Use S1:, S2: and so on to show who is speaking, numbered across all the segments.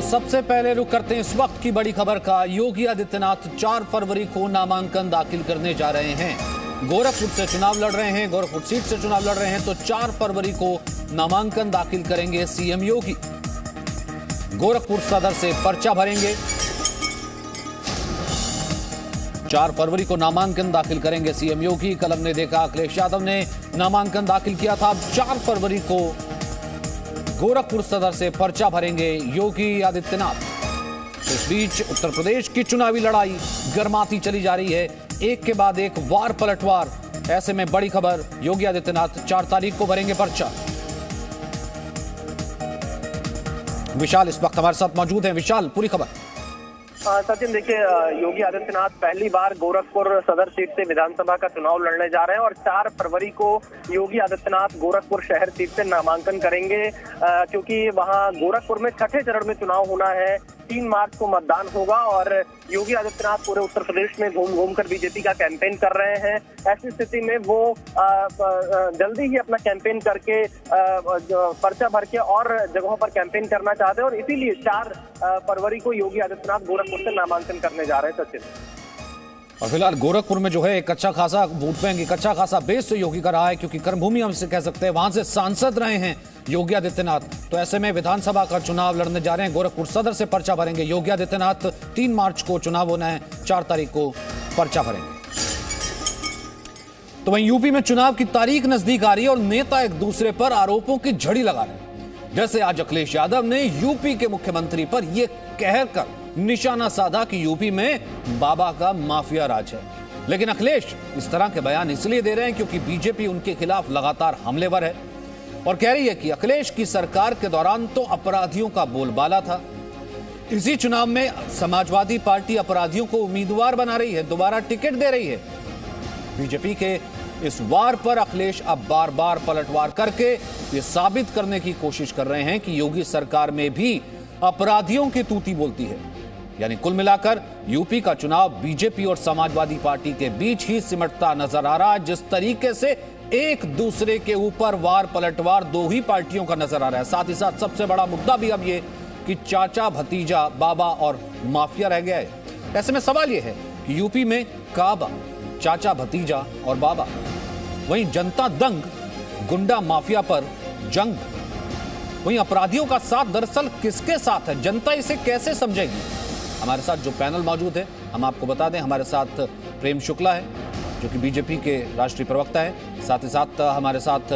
S1: सबसे पहले रुक करते हैं इस वक्त की बड़ी खबर का। योगी आदित्यनाथ 4 फरवरी को नामांकन दाखिल करने जा रहे हैं। गोरखपुर से चुनाव लड़ रहे हैं, गोरखपुर सीट से चुनाव लड़ रहे हैं, तो 4 फरवरी को नामांकन दाखिल करेंगे सीएम योगी। गोरखपुर सदर से पर्चा भरेंगे। 4 फरवरी को नामांकन दाखिल करेंगे सीएम योगी। कल हमने देखा अखिलेश यादव ने नामांकन दाखिल किया था। अब 4 फरवरी को गोरखपुर सदर से पर्चा भरेंगे योगी आदित्यनाथ। इस बीच उत्तर प्रदेश की चुनावी लड़ाई गर्माती चली जा रही है, एक के बाद एक वार पलटवार। ऐसे में बड़ी खबर, योगी आदित्यनाथ 4 तारीख को भरेंगे पर्चा। विशाल इस वक्त हमारे साथ मौजूद हैं। विशाल, पूरी खबर।
S2: सचिन, देखिए, योगी आदित्यनाथ पहली बार गोरखपुर सदर सीट से विधानसभा का चुनाव लड़ने जा रहे हैं और 4 फरवरी को योगी आदित्यनाथ गोरखपुर शहर सीट से नामांकन करेंगे, क्योंकि वहां गोरखपुर में छठे चरण में चुनाव होना है। 3 मार्च को मतदान होगा और योगी आदित्यनाथ पूरे उत्तर प्रदेश में घूम घूम कर बीजेपी का कैंपेन कर रहे हैं। ऐसी स्थिति में वो जल्दी ही अपना कैंपेन करके पर्चा भर के और जगहों पर कैंपेन करना चाहते हैं और इसीलिए 4 फरवरी को योगी आदित्यनाथ गोरखपुर से नामांकन करने जा रहे हैं। सचिन,
S1: और फिलहाल गोरखपुर में जो है एक अच्छा खासा वोट बैंक, एक अच्छा खासा बेस तो योगी का रहा है, क्योंकि कर्मभूमि हम इसे कह सकते हैं, वहां से सांसद रहे हैं योगी आदित्यनाथ। तो ऐसे में विधानसभा का चुनाव लड़ने जा रहे हैं, गोरखपुर सदर से पर्चा भरेंगे योगी आदित्यनाथ। 3 मार्च को चुनाव होना है, 4 तारीख को पर्चा भरेंगे। तो वहीं यूपी में चुनाव की तारीख नजदीक आ रही है और नेता एक दूसरे पर आरोपों की झड़ी लगा रहे हैं। जैसे आज अखिलेश यादव ने यूपी के मुख्यमंत्री पर यह कहकर निशाना साधा कि यूपी में बाबा का माफिया राज है। लेकिन अखिलेश इस तरह के बयान इसलिए दे रहे हैं क्योंकि बीजेपी उनके खिलाफ लगातार हमलेवर है और कह रही है कि अखिलेश की सरकार के दौरान तो अपराधियों का बोलबाला था। इसी चुनाव में समाजवादी पार्टी अपराधियों को उम्मीदवार बना रही है, दोबारा टिकट दे रही है। बीजेपी के इस वार पर अखिलेश अब बार बार पलटवार करके ये साबित करने की कोशिश कर रहे हैं कि योगी सरकार में भी अपराधियों की तूती बोलती है। यानी कुल मिलाकर यूपी का चुनाव बीजेपी और समाजवादी पार्टी के बीच ही सिमटता नजर आ रहा है। जिस तरीके से एक दूसरे के ऊपर वार पलटवार 2 ही पार्टियों का नजर आ रहा है। साथ ही साथ सबसे बड़ा मुद्दा भी अब ये कि चाचा भतीजा, बाबा और माफिया रह गया है। ऐसे में सवाल यह है कि यूपी में काबा, चाचा भतीजा और बाबा, वहीं जनता दंग, गुंडा माफिया पर जंग। वहीं अपराधियों का साथ दरअसल किसके साथ है, जनता इसे कैसे समझेगी? हमारे साथ जो पैनल मौजूद है हम आपको बता दें। हमारे साथ प्रेम शुक्ला है जो कि बीजेपी के राष्ट्रीय प्रवक्ता है। साथ ही साथ हमारे साथ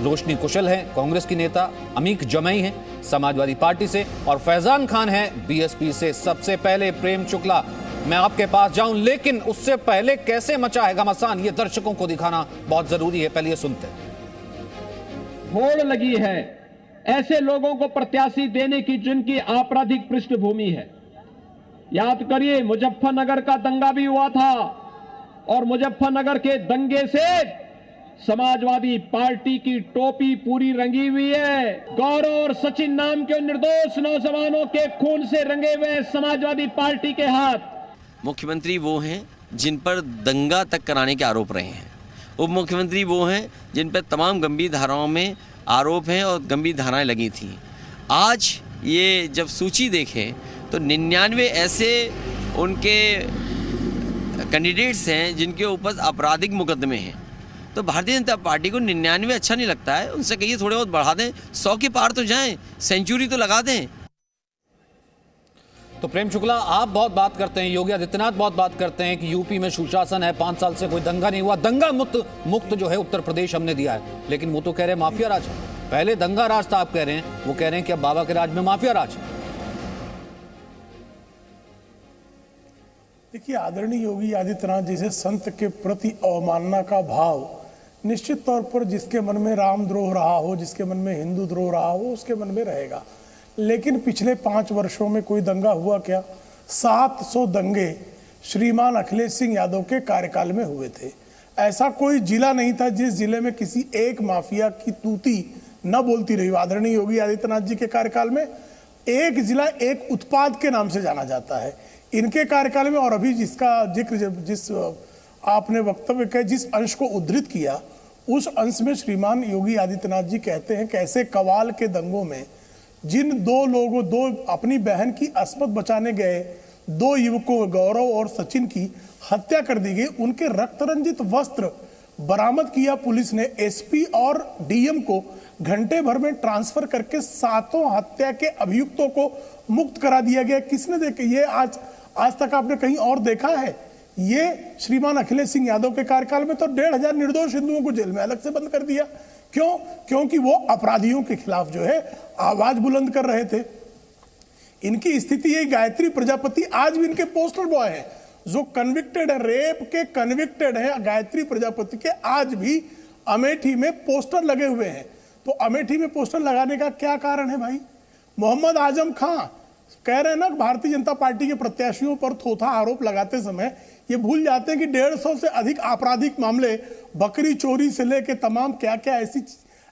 S1: रोशनी कुशल है, कांग्रेस की नेता। अमीक जमई है समाजवादी पार्टी से और फैजान खान है बीएसपी से। सबसे पहले प्रेम शुक्ला, मैं आपके पास जाऊं, लेकिन उससे पहले कैसे मचा है घमासान, ये दर्शकों को दिखाना बहुत जरूरी है। पहले ये सुनते हैं।
S3: होड़ लगी है ऐसे लोगों को प्रत्याशी देने की जिनकी आपराधिक पृष्ठभूमि है। याद करिए, मुजफ्फरनगर का दंगा भी हुआ था और मुजफ्फरनगर के दंगे से समाजवादी पार्टी की टोपी पूरी रंगी हुई है। गौरव और सचिन नाम के निर्दोष नौजवानों के खून से रंगे हुए समाजवादी पार्टी के हाथ।
S4: मुख्यमंत्री वो हैं जिन पर दंगा तक कराने के आरोप रहे हैं। उप मुख्यमंत्री वो हैं जिन पर तमाम गंभीर धाराओं में आरोप हैं और गंभीर धाराएं लगी थीं। आज ये जब सूची देखें तो 99 ऐसे उनके कैंडिडेट्स हैं जिनके ऊपर आपराधिक मुकदमे हैं। तो भारतीय जनता पार्टी को 99 अच्छा नहीं लगता है। उनसे कहिए थोड़े बहुत बढ़ा दें, 100 के पार तो जाएं, सेंचुरी तो लगा दें।
S1: तो प्रेम शुक्ला, आप बहुत बात करते हैं, योगी आदित्यनाथ बहुत बात करते हैं कि यूपी में सुशासन है, 5 साल से कोई दंगा नहीं हुआ। दंगा मुक्त जो है उत्तर प्रदेश हमने दिया है, लेकिन वो तो कह रहे हैं माफिया राज है। पहले दंगा राज था, आप कह रहे हैं, वो कह रहे हैं कि अब बाबा के राज में माफिया राज है।
S5: देखिए, आदरणीय योगी आदित्यनाथ जैसे संत के प्रति अवमानना का भाव निश्चित तौर पर जिसके मन में रामद्रोह रहा हो, जिसके मन में हिंदू द्रोह रहा हो, उसके मन में रहेगा। लेकिन पिछले 5 वर्षों में कोई दंगा हुआ क्या? 700 दंगे श्रीमान अखिलेश सिंह यादव के कार्यकाल में हुए थे। ऐसा कोई जिला नहीं था जिस जिले में किसी एक माफिया की तूती न बोलती रही। आदरणीय योगी आदित्यनाथ जी के कार्यकाल में एक जिला एक उत्पाद के नाम से जाना जाता है। इनके कार्यकाल में, और अभी जिसका जिक्र जिस आपने वक्तव्य के जिस अंश को उद्धृत किया, उस अंश में श्रीमान योगी आदित्यनाथ जी कहते हैं कि ऐसे कवाल के दंगों में जिन दो अपनी बहन की अस्मत बचाने गए दो युवकों गौरव और सचिन की हत्या कर दी गई, उनके रक्त रंजित वस्त्र बरामद किया पुलिस ने। एसपी और डीएम को घंटे भर में ट्रांसफर करके सातों हत्या के अभियुक्तों को मुक्त करा दिया गया। किसने देखा ये? आज तक आपने कहीं और देखा है? ये श्रीमान अखिलेश सिंह यादव के कार्यकाल में तो 1,500 निर्दोष हिंदुओं को जेल में अलग से बंद कर दिया। क्यों? क्योंकि वो अपराधियों के खिलाफ जो है आवाज बुलंद कर रहे थे। इनकी स्थिति यही, गायत्री प्रजापति आज भी इनके पोस्टर बॉय है, जो कन्विक्टेड है, रेप के कन्विक्टेड है गायत्री प्रजापति के, आज भी अमेठी में पोस्टर लगे हुए हैं। तो अमेठी में पोस्टर लगाने का क्या कारण है भाई? मोहम्मद आजम खां कह रहे हैं ना, भारतीय जनता पार्टी के प्रत्याशियों पर थोथा आरोप लगाते समय ये भूल जाते हैं कि 150 से अधिक आपराधिक मामले, बकरी चोरी से लेके तमाम क्या क्या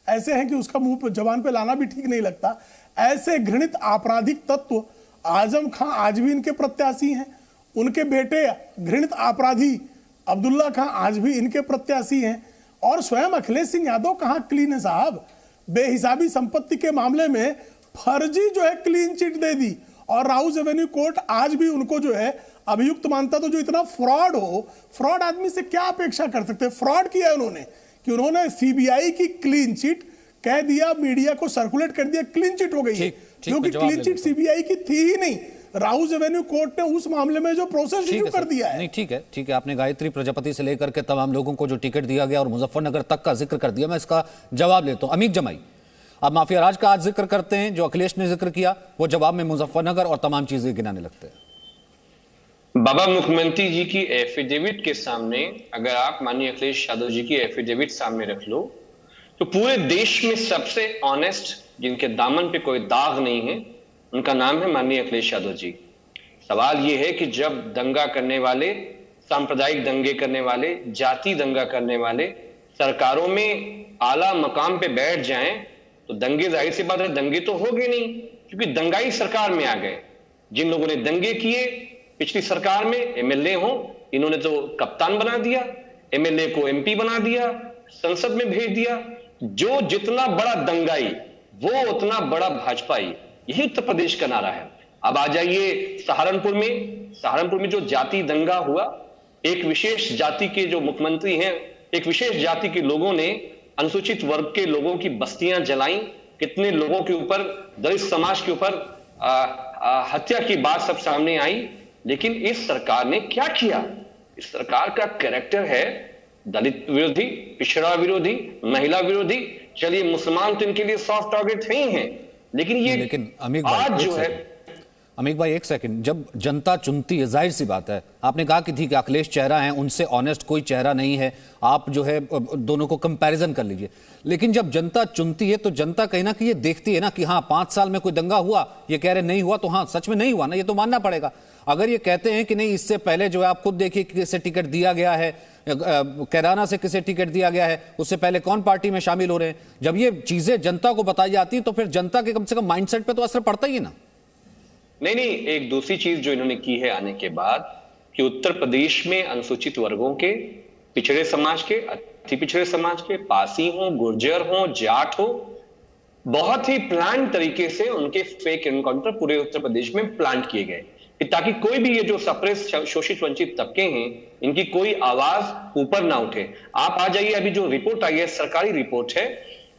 S5: ऐसे हैं कि उसका मुंह पे जबान पे लाना भी ठीक नहीं लगता। ऐसे घृणित आपराधिक तत्व आजम खां आज भी इनके प्रत्याशी हैं। उनके बेटे घृणित अपराधी अब्दुल्ला खां आज भी इनके प्रत्याशी हैं। और स्वयं अखिलेश सिंह यादव कहां क्लीन है साहब? बेहिसाबी संपत्ति के मामले में फर्जी जो है क्लीन चिट दे दी, और राउस एवेन्यू कोर्ट आज भी उनको जो है अभियुक्त मानता। तो जो इतना फ्रॉड हो, फ्रॉड आदमी से क्या अपेक्षा कर सकते हैं? फ्रॉड किया उन्होंने कि उन्होंने सीबीआई की क्लीन चिट कह दिया, मीडिया को सर्कुलेट कर दिया, क्लीन चिट हो गई है, क्योंकि क्लीन चिट सीबीआई की थी ही नहीं। राउस एवेन्यू कोर्ट ने उस मामले में जो प्रोसेस शुरू कर दिया है।
S1: नहीं, ठीक है, आपने गायत्री प्रजापति से लेकर के तमाम लोगों को जो टिकट दिया गया और मुजफ्फरनगर तक का जिक्र कर दिया, मैं इसका जवाब लेता हूं। अमीक जमाई, अब माफिया राज का आज जिक्र करते हैं, जो अखिलेश ने जिक्र किया, वो जवाब में मुजफ्फरनगर और तमाम चीजें गिनाने लगते हैं।
S6: बाबा, मुख्यमंत्री जी की एफिडेविट के सामने अगर आप माननीय अखिलेश यादव जी की एफिडेविट सामने रख लो, तो पूरे देश में सबसे ऑनेस्ट, जिनके दामन पे कोई दाग नहीं है, उनका नाम है माननीय अखिलेश यादव जी। सवाल यह है कि जब दंगा करने वाले, सांप्रदायिक दंगे करने वाले, जाति दंगा करने वाले सरकारों में आला मकाम पे बैठ जाएं, तो दंगे, जाहिर सी बात है दंगे तो होंगे नहीं, क्योंकि दंगाई सरकार में आ गए। जिन लोगों ने दंगे किए पिछली सरकार में, एमएलए हो, इन्होंने तो कप्तान बना दिया, एमएलए को एमपी बना दिया, संसद में भेज दिया। जो जितना बड़ा दंगाई वो उतना बड़ा भाजपाई, यही उत्तर प्रदेश का नारा है। अब आ जाइए सहारनपुर में जो जाति दंगा हुआ, एक विशेष जाति के जो मुख्यमंत्री हैं, एक विशेष जाति के लोगों ने अनुसूचित वर्ग के लोगों की बस्तियां जलाई, कितने लोगों के ऊपर, दलित समाज के ऊपर हत्या की बात सब सामने आई। लेकिन इस सरकार ने क्या किया? इस सरकार का कैरेक्टर है दलित विरोधी, पिछड़ा विरोधी, महिला विरोधी। चलिए, मुसलमान तो इनके लिए सॉफ्ट टारगेट है ही हैं, लेकिन
S1: अमीक
S6: आज जो है,
S1: अमीक भाई एक सेकंड, जब जनता चुनती है, जाहिर सी बात है, आपने कहा कि ठीक है अखिलेश चेहरा है, उनसे ऑनेस्ट कोई चेहरा नहीं है, आप जो है दोनों को कंपैरिजन कर लीजिए। लेकिन जब जनता चुनती है तो जनता कहीं ना कहीं ये देखती है ना कि हाँ 5 साल में कोई दंगा हुआ, ये कह रहे नहीं हुआ, तो हाँ सच में नहीं हुआ ना, ये तो मानना पड़ेगा। अगर ये कहते हैं कि नहीं, इससे पहले जो है आप खुद देखिए किसे टिकट दिया गया है, कैराना से किसे टिकट दिया गया है, उससे पहले कौन पार्टी में शामिल हो रहे हैं, जब ये चीजें जनता को बताई जाती है तो फिर जनता के कम से कम माइंडसेट पे तो असर पड़ता ही है ना।
S6: नहीं, एक दूसरी चीज जो इन्होंने की है आने के बाद, कि उत्तर प्रदेश में अनुसूचित वर्गों के, पिछड़े समाज के, अति पिछड़े समाज के, पासी हो, गुर्जर हो, जाट हो, बहुत ही प्लान तरीके से उनके फेक एनकाउंटर पूरे उत्तर प्रदेश में प्लान किए गए, ताकि कोई भी ये जो सप्रेस, शोषित वंचित तबके हैं, इनकी कोई आवाज ऊपर ना उठे। आप आ जाइए, अभी जो रिपोर्ट आई है, सरकारी रिपोर्ट है,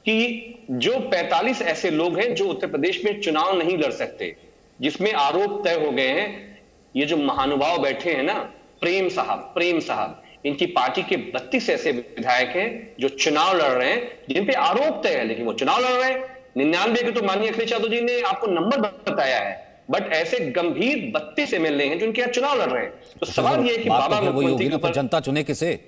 S6: कि जो 45 ऐसे लोग हैं जो उत्तर प्रदेश में चुनाव नहीं लड़ सकते, जिसमें आरोप तय हो गए हैं। ये जो महानुभाव बैठे हैं ना, प्रेम साहब, इनकी पार्टी के 32 ऐसे विधायक हैं जो चुनाव लड़ रहे हैं, जिन पे आरोप तय है, लेकिन वो चुनाव लड़ रहे हैं। 99 के तो माननीय अखिलेश यादव जी ने आपको नंबर बताया है, बट ऐसे गंभीर 32 एमएलए हैं जो इनके यहाँ चुनाव लड़ रहे हैं। तो सवाल ये है कि बाबा मुख्यमंत्री के ऊपर
S1: जनता चुने किसे?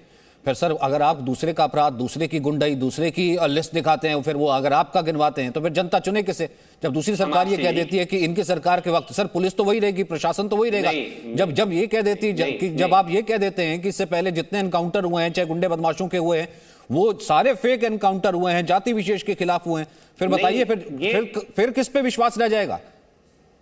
S1: फिर सर, अगर आप दूसरे का अपराध, दूसरे की गुंडाई, दूसरे की लिस्ट दिखाते हैं, फिर वो अगर आपका गिनवाते हैं, तो फिर जनता चुने किसे? जब दूसरी सरकार ये कह देती है कि इनकी सरकार के वक्त सर पुलिस तो वही रहेगी, प्रशासन तो वही रहेगा, जब ये कह देती है, जब आप ये कह देते हैं कि इससे पहले जितने एनकाउंटर हुए हैं, चाहे गुंडे बदमाशों के हुए हैं, वो सारे फेक एनकाउंटर हुए हैं, जाति विशेष के खिलाफ हुए हैं, फिर बताइए फिर किस पे विश्वास रह जाएगा?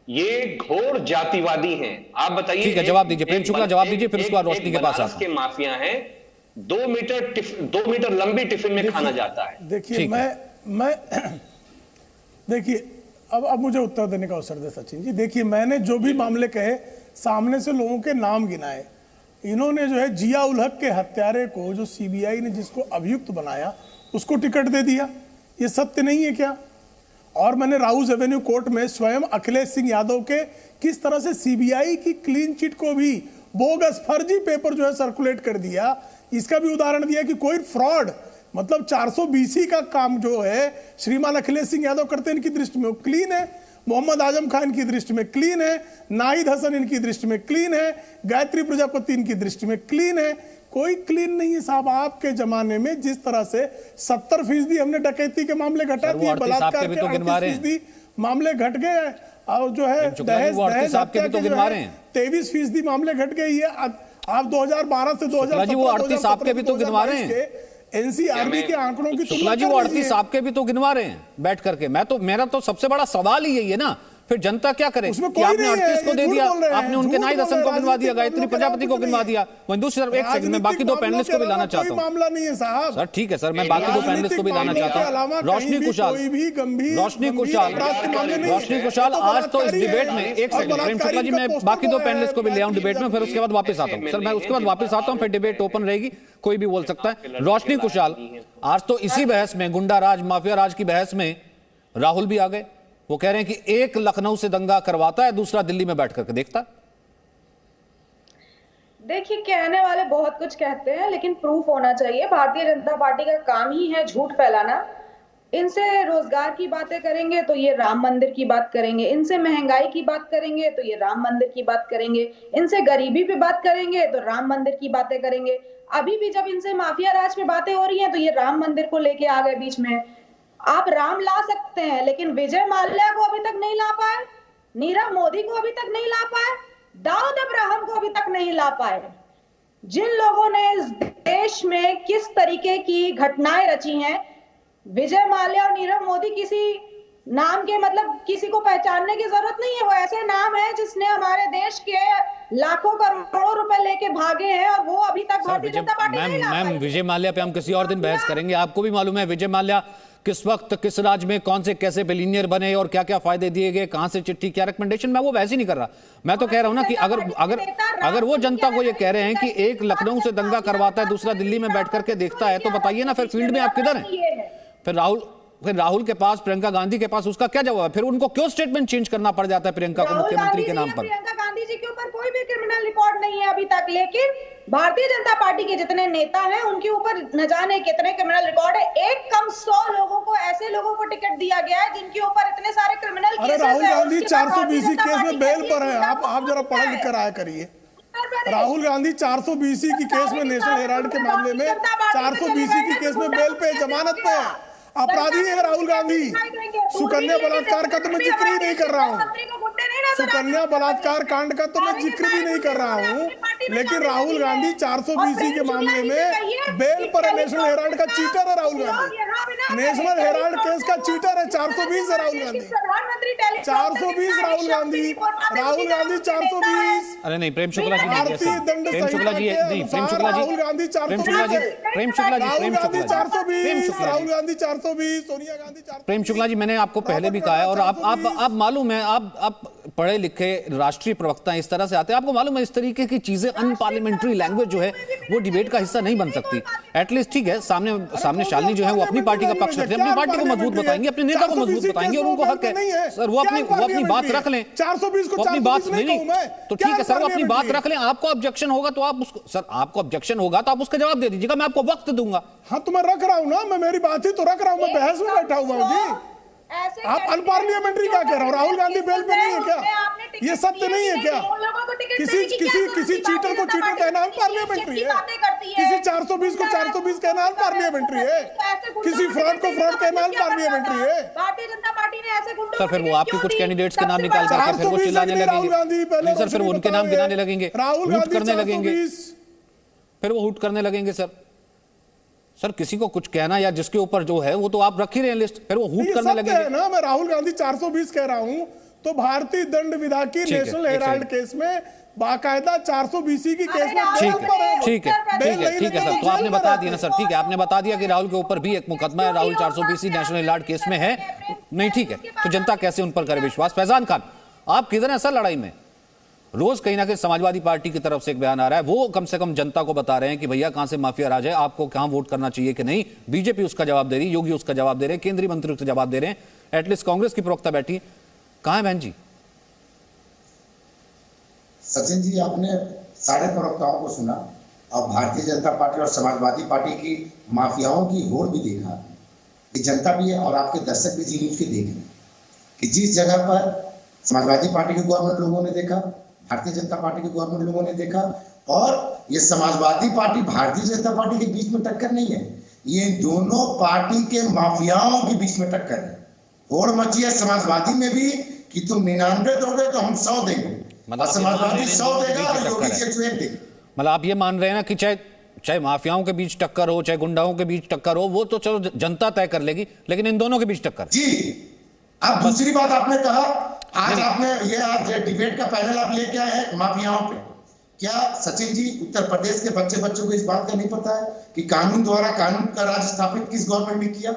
S6: ये घोर जातिवादी हैं। आप बताइए।
S1: ठीक है, जवाब दीजिए, प्रेम शुक्ला जवाब दीजिए, फिर उसके बाद रोशनी के पास आते
S6: हैं। माफिया हैं, 2 मीटर लंबी टिफिन में खाना जाता है।
S5: देखिए, मैं देखिए, अब मुझे उत्तर देने का अवसर दे सचिन जी। देखिए, मैंने जो भी मामले कहे सामने से लोगों के नाम गिनाए। इन्होंने जो है जिया उल हक के हत्यारे को, जो सीबीआई ने जिसको अभियुक्त बनाया, उसको टिकट दे दिया। ये सत्य नहीं है क्या? और मैंने राउज एवेन्यू कोर्ट में स्वयं अखिलेश सिंह यादव के किस तरह से सीबीआई की क्लीन चिट को भी बोगस फर्जी पेपर जो है सर्कुलेट कर दिया, इसका भी उदाहरण दिया कि कोई फ्रॉड, मतलब 420 का काम जो है श्रीमान अखिलेश सिंह यादव करते हैं, इनकी दृष्टि में वो क्लीन है। मोहम्मद आजम खान इनकी दृष्टि में क्लीन है, नाहिद हसन इनकी दृष्टि में क्लीन है, गायत्री प्रजापति इनकी दृष्टि में क्लीन है। कोई क्लीन नहीं है साहब। आपके जमाने में जिस तरह से 70% हमने डकैती के मामले घटा दिए, बलात्कार के 38% मामले घट गए, और जो है दहेज हत्या के 23% मामले घट गई है। आप 2012 से 2017
S1: आपके भी तो गिनवा रहे हैं,
S5: एनसीआरबी के आंकड़ों की
S1: शुक्ला जी, वो 38 आपके भी तो गिनवा रहे हैं बैठ करके। मेरा तो सबसे बड़ा सवाल ही यही है ना, फिर जनता क्या करे कि आपने 38 को दे दिया, आपने उनके नाहिद हसन को गिनवा दिया, गायत्री प्रजापति को गिनवा दिया। वहीं दूसरी तरफ, एक सेकंड, मैं बाकी दो पैनलिस्ट को भी लाना चाहता हूं।
S5: मामला नहीं है साहब।
S1: सर ठीक है सर, मैं बाकी दो पैनलिस्ट को भी लाना चाहता हूं। रोशनी कुशाल आज तो इस डिबेट में, एक सेकंड प्रेम शुक्ला जी, मैं बाकी दो पैनलिस्ट को भी ले आऊं डिबेट में, फिर उसके बाद वापस आता हूं। सर मैं उसके बाद वापस आता हूं, फिर डिबेट ओपन रहेगी, कोई भी बोल सकता है। रोशनी कुशाल, आज तो इसी बहस में, गुंडा राज माफिया राज की बहस में राहुल भी आ गए। वो कह रहे हैं कि एक लखनऊ से दंगा करवाता है, दूसरा दिल्ली में बैठ करके देखता।
S7: देखिए, कहने वाले बहुत कुछ कहते हैं, लेकिन प्रूफ होना चाहिए। भारतीय जनता पार्टी का काम ही है झूठ फैलाना। इनसे रोजगार की बातें करेंगे तो ये राम मंदिर की बात करेंगे, इनसे महंगाई की बात करेंगे तो ये राम मंदिर की बात करेंगे, इनसे गरीबी पे बात करेंगे तो राम मंदिर की बातें करेंगे। अभी भी जब इनसे माफिया राज पे बातें हो रही हैं तो ये राम मंदिर को लेके आ गए बीच में। आप राम ला सकते हैं, लेकिन विजय माल्या को अभी तक नहीं ला पाए, नीरव मोदी को अभी तक नहीं ला पाए, दाऊद इब्राहिम को अभी तक नहीं ला पाए। जिन लोगों ने इस देश में किस तरीके की घटनाएं रची हैं, विजय माल्या और नीरव मोदी किसी नाम के, मतलब किसी को पहचानने की जरूरत नहीं है। वो ऐसे नाम है जिसने हमारे देश के लाखों करोड़ों रुपए लेके भागे हैं, और वो अभी तक भारतीय जनता पार्टी नहीं ला पाई।
S1: मैम, विजय माल्या पे हम किसी और दिन बहस करेंगे। आपको भी मालूम है विजय माल्या किस वक्त किस राज्य में कौन से कैसे बिलियनियर बने और क्या क्या फायदे दिए गए, कहां से चिट्ठी, क्या रिकमेंडेशन। मैं वो वैसे ही नहीं कर रहा। मैं तो कह रहा हूं ना कि अगर वो जनता को ये कह रहे हैं कि एक लखनऊ से दंगा करवाता है, दूसरा दिल्ली में बैठ करके देखता है, तो बताइए ना फिर फील्ड में आप किधर हैं? फिर राहुल के पास, प्रियंका गांधी के पास उसका क्या जवाब है? फिर उनको क्यों स्टेटमेंट चेंज करना पड़ जाता है प्रियंका को मुख्यमंत्री के नाम पर?
S7: प्रियंका गांधी जी के ऊपर कोई भी क्रिमिनल रिकॉर्ड नहीं है अभी तक, लेकिन भारतीय जनता पार्टी के जितने नेता हैं उनके ऊपर न जाने कितने क्रिमिनल रिकॉर्ड है। एक कम 100 लोगों को, ऐसे लोगों को टिकट दिया गया है जिनके ऊपर इतने सारे क्रिमिनल केसेस हैं।
S5: राहुल गांधी 420 केस में बेल पर है। आप जरा पढ़ लिख कर आया करिए। राहुल गांधी 420 की केस में, नेशनल हेराल्ड के मामले में 420 की केस में बेल पे, जमानत पे है। अपराधी है राहुल गांधी। सुकन्या बलात्कार का तो मैं जिक्र ही नहीं कर रहा हूँ, सुकन्या बलात्कार कांड का तो मैं जिक्र भी नहीं कर रहा हूँ, लेकिन राहुल गांधी 420 के मामले में बेल पर है। नेशनल हेराल्ड का चीटर है Rahul Gandhi, national Herald case का चीटर है। 420 है राहुल गांधी, 420 राहुल गांधी, 420।
S1: अरे नहीं प्रेम शुक्ला जी,
S5: भारतीय दंड संहिता के अनुसार राहुल गांधी 420,
S1: प्रेम शुक्ला जी,
S5: राहुल गांधी 420, राहुल गांधी 420, सोनिया गांधी 420।
S1: प्रेम शुक्ला जी, मैंने आपको पहले भी कहा है, और आप मालूम है, आप पढ़े लिखे राष्ट्रीय प्रवक्ता इस तरह से आते हैं, आपको मालूम है इस तरीके की चीजें, अनपार्लियामेंट्री लैंग्वेज जो है वो डिबेट का हिस्सा नहीं बन सकती। एटलीस्ट ठीक है, सामने शालिनी जो है वो अपनी पार्टी का पक्ष रखते हैं, अपनी पार्टी को मजबूत बताएंगे, अपने नेता को मजबूत बताएंगे, और उनको हक है सर, वो अपनी बात रख लें।
S5: 420 को
S1: अपनी बात नहीं, तो ठीक है सर, वो अपनी बात रख लें। आपको ऑब्जेक्शन होगा तो आप उसको, सर आपको ऑब्जेक्शन होगा तो आप उसका जवाब दे दीजिएगा, मैं आपको वक्त दूंगा।
S5: हाँ तो मैं रख रहा हूँ ना, मैं मेरी बात ही तो रख रहा हूँ, मैं बहस में बैठा हुआ हूँ जी। आप अनपार्लियामेंट्री क्या कह रहे हो? राहुल गांधी बेल पे नहीं है क्या? ये सत्य नहीं है क्या? किसी चीटर को चीटर कहना अनपार्लियामेंट्री है? किसी 420 को 420 कहना अनपार्लियामेंट्री है? किसी फ्रॉड को फ्रॉड कहना अनपार्लियामेंट्री है?
S7: भारतीय जनता पार्टी ने ऐसे गुंडों
S1: सर फिर वो आपके कुछ कैंडिडेट्स के नाम निकाल करके फिर वो चिल्लाने लगेंगे सर, फिर वो उनके नाम गिनाने लगेंगे, हुट करने लगेंगे, फिर वो हुट करने लगेंगे सर किसी को कुछ कहना या जिसके ऊपर जो है वो तो आप रख ही रहे हैं लिस्ट, फिर वो हुट करने लगेंगे
S5: ना। मैं राहुल गांधी 420 कह रहा हूं, तो भारतीय दंड विधा की
S1: ठीक है,
S5: नेशनल
S1: एक
S5: हेराल्ड
S1: सेकंड।
S5: केस में बाकायदा 420 की केस में
S1: ठीक
S5: जेल पर
S1: है, ठीक है,
S5: बेल
S1: ठीक है,
S5: नहीं
S1: ठीक है
S5: लगी
S1: सर,
S5: तो
S1: तो आपने
S5: जेल में
S1: बता
S5: रहते
S1: दिया ना
S5: हैं।
S1: सर, ठीक है, आपने बता दिया कि राहुल के ऊपर भी एक मुकदमा है, राहुल 420 नेशनल हेराल्ड केस में है, नहीं ठीक है, तो जनता कैसे उन पर करे विश्वास? फैजान खान, आप किधर हैं सर लड़ाई में? रोज कहीं ना कहीं समाजवादी पार्टी की तरफ से एक बयान आ रहा है, वो कम से कम जनता को बता रहे हैं कि भैया कहां से माफिया राज है, आपको कहां वोट करना चाहिए कि नहीं। बीजेपी उसका जवाब दे रही, योगी उसका जवाब दे रहे हैं, केंद्रीय मंत्री उसका जवाब दे रहे हैं, एटलीस्ट कांग्रेस की प्रवक्ता बैठी, कहां है बहन जी?
S8: सचिन जी, आपने सारे प्रवक्ताओं को सुना और भारतीय जनता पार्टी और समाजवादी पार्टी की माफियाओं की होड़ भी देखा कि जनता भी है और आपके दर्शक भी जी न्यूज के देख रहे कि जिस जगह पर समाजवादी पार्टी के गवर्नमेंट लोगों ने देखा, भारतीय जनता पार्टी के गवर्नमेंट लोगों ने देखा, और ये समाजवादी पार्टी भारतीय जनता पार्टी के बीच में टक्कर नहीं है, ये दोनों पार्टी के माफियाओं के बीच में टक्कर है। होड़ मची है समाजवादी में भी कि तुम 99 दोगे तो हम 100 देंगे,
S1: मतलब
S8: समाजवादी 100 देगा और योगी 101 देगा।
S1: मतलब आप ये मान रहे हैं ना कि चाहे माफियाओं के बीच टक्कर हो, चाहे गुंडाओं के बीच टक्कर हो, वो तो चलो जनता तय कर लेगी, लेकिन इन दोनों के बीच टक्कर।
S8: जी, अब दूसरी बात आपने कहा, आज आपने ये आज डिबेट का पैनल आप लेके आए हैं माफियाओं पे। क्या सचिन जी, उत्तर प्रदेश के बच्चों को इस बात का नहीं पता है कि कानून द्वारा कानून का राज स्थापित किस गवर्नमेंट ने किया,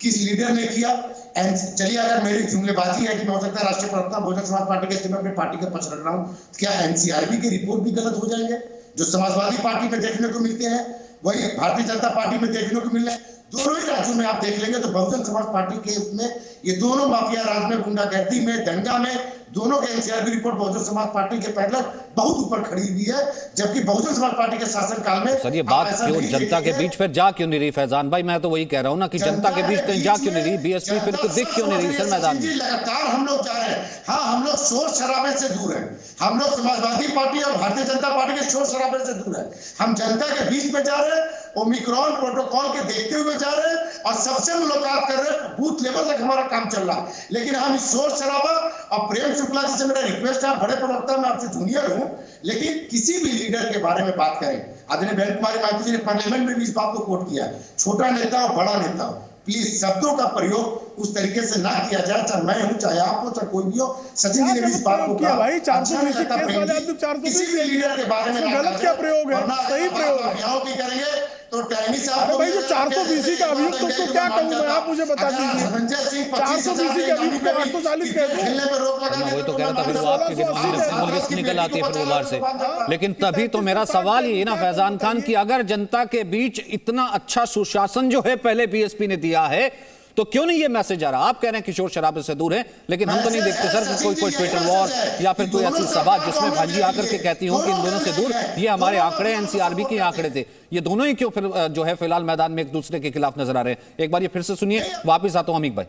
S8: किस लीडर ने किया? चलिए, अगर मेरी जुमलेबाजी है कि मैं हो सकता है राष्ट्रीय प्रवक्ता बहुजन समाज पार्टी के स्टेट में अपनी पार्टी का पक्ष रख रहा हूँ, क्या एनसीआरबी की रिपोर्ट भी गलत हो जाएंगे? जो समाजवादी पार्टी में देखने को मिलते हैं वही भारतीय जनता पार्टी में देखने को मिल रहे हैं। दोनों ही राज्यों में आप देख लेंगे तो बहुजन समाज पार्टी के उसमें ये दोनों माफिया राज में, गुंडागर्दी में, दंगा में, दोनों के NCRB report Bahujan Samaj party के पहले बहुत ऊपर खड़ी हुई है, जबकि बहुजन समाज पार्टी के शासन काल में
S1: सर ये बात क्यों जनता के बीच फिर जा क्यों नहीं रही फैजान भाई? मैं तो वही कह रहा हूं ना कि जनता के बीच कहीं जा क्यों नहीं रही, बीएसपी फिर तो दिख क्यों नहीं रही सर मैदान में?
S8: लगातार हम लोग जा रहे हैं। हाँ, हम लोग शोर शराबे से दूर हैं, हम लोग समाजवादी पार्टी और भारतीय जनता पार्टी के शोर शराबे से दूर है। हम जनता के बीच में जा रहे हैं, ओमिक्रॉन प्रोटोकॉल के देखते हुए जा रहे हैं और सबसे मुलाकात कर रहे हैं, बूथ लेवल तक हमारा काम चल रहा है। लेकिन हम इस शोर शराबा और प्रेम शुक्ला जी से मेरा रिक्वेस्ट है, बड़े प्रवक्ता मैं आपसे जूनियर हूं, लेकिन किसी भी लीडर के बारे में बात करें, आदरणीय बहन कुमारी माइती जी ने पार्लियामेंट में भी इस बात को कोट किया, छोटा नेता और बड़ा नेता, प्लीज शब्दों का प्रयोग उस तरीके से ना किया जाए, चाहे मैं हूं, चाहे आप हो, चाहे कोई भी हो। सचिन जी ने भी इस बात को कहा
S5: भाई, 420 केस वाले आदमी 420
S8: लीडर के बारे में
S5: गलत क्या प्रयोग है? सही प्रयोग है
S8: की करेंगे तो टहनी साहब
S5: भाई, जो 420 का अभियुक्त तो उसको क्या कहूं मैं, आप मुझे बता दीजिए। 420 के अभियुक्त को 840 कह दूं,
S8: खेलने में रोक लगा,
S1: वही तो कह रहा था, फिर वो आपके दिमाग में लिस्ट निकल आती है फिर वो बाहर से। लेकिन तभी तो मेरा सवाल ये ना फैजान खान कि अगर जनता के बीच इतना अच्छा सुशासन जो है पहले बीएसपी ने दिया है, तो क्यों नहीं ये मैसेज आ रहा? आप कह रहे हैं कि शोर शराबे से दूर है, लेकिन हम तो नहीं देखते सर कि कोई ट्विटर वॉर या फिर कोई ऐसी सभा जिसमें भांजी आकर के कहती हो कि इन दोनों से दूर, ये हमारे आंकड़े एनसीआरबी के आंकड़े थे, ये दोनों ही क्यों फिर जो है फिलहाल मैदान में एक दूसरे के खिलाफ नजर आ रहे हैं? एक बार ये फिर से सुनिए, वापिस आता हूं अमीक भाई।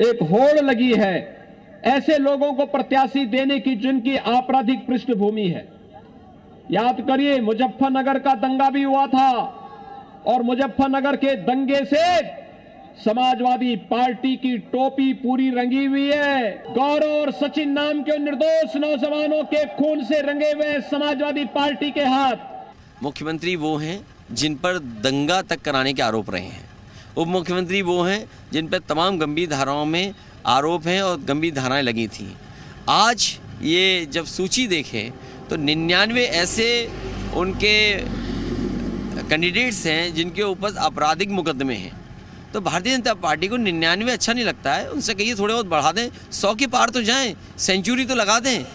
S3: एक होड़ लगी है ऐसे लोगों को प्रत्याशी देने की जिनकी आपराधिक पृष्ठभूमि है। याद करिए, मुजफ्फरनगर का दंगा भी हुआ था और मुजफ्फरनगर के दंगे से समाजवादी पार्टी की टोपी पूरी रंगी हुई है। गौरव और सचिन नाम के निर्दोष नौजवानों के खून से रंगे हुए समाजवादी पार्टी के हाथ।
S4: मुख्यमंत्री वो हैं जिन पर दंगा तक कराने के आरोप रहे हैं, उप मुख्यमंत्री वो हैं जिन पर तमाम गंभीर धाराओं में आरोप हैं और गंभीर धाराएं लगी थीं। आज ये जब सूची देखें तो 99 ऐसे उनके कैंडिडेट्स हैं जिनके ऊपर आपराधिक मुकदमे हैं। तो भारतीय जनता पार्टी को 99 अच्छा नहीं लगता है, उनसे कहिए थोड़े बहुत बढ़ा दें, 100 के पार तो जाएं, सेंचुरी तो लगा दें।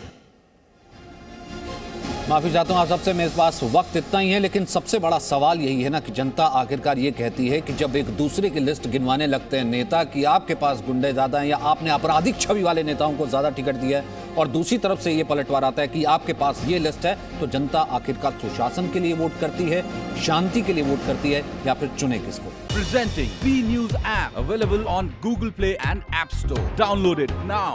S1: माफी चाहता हूं आप सबसे, मेरे पास वक्त इतना ही है, लेकिन सबसे बड़ा सवाल यही है ना कि जनता आखिरकार ये कहती है कि जब एक दूसरे की लिस्ट गिनवाने लगते हैं नेता कि आपके पास गुंडे ज्यादा हैं या आपने आपराधिक छवि वाले नेताओं को ज्यादा टिकट दिया है, और दूसरी तरफ से ये पलटवार आता है कि आपके पास ये लिस्ट है, तो जनता आखिरकार सुशासन के लिए वोट करती है, शांति के लिए वोट करती है, या फिर चुने किसको?
S9: Presenting B News app available on Google Play and App Store. Download it now.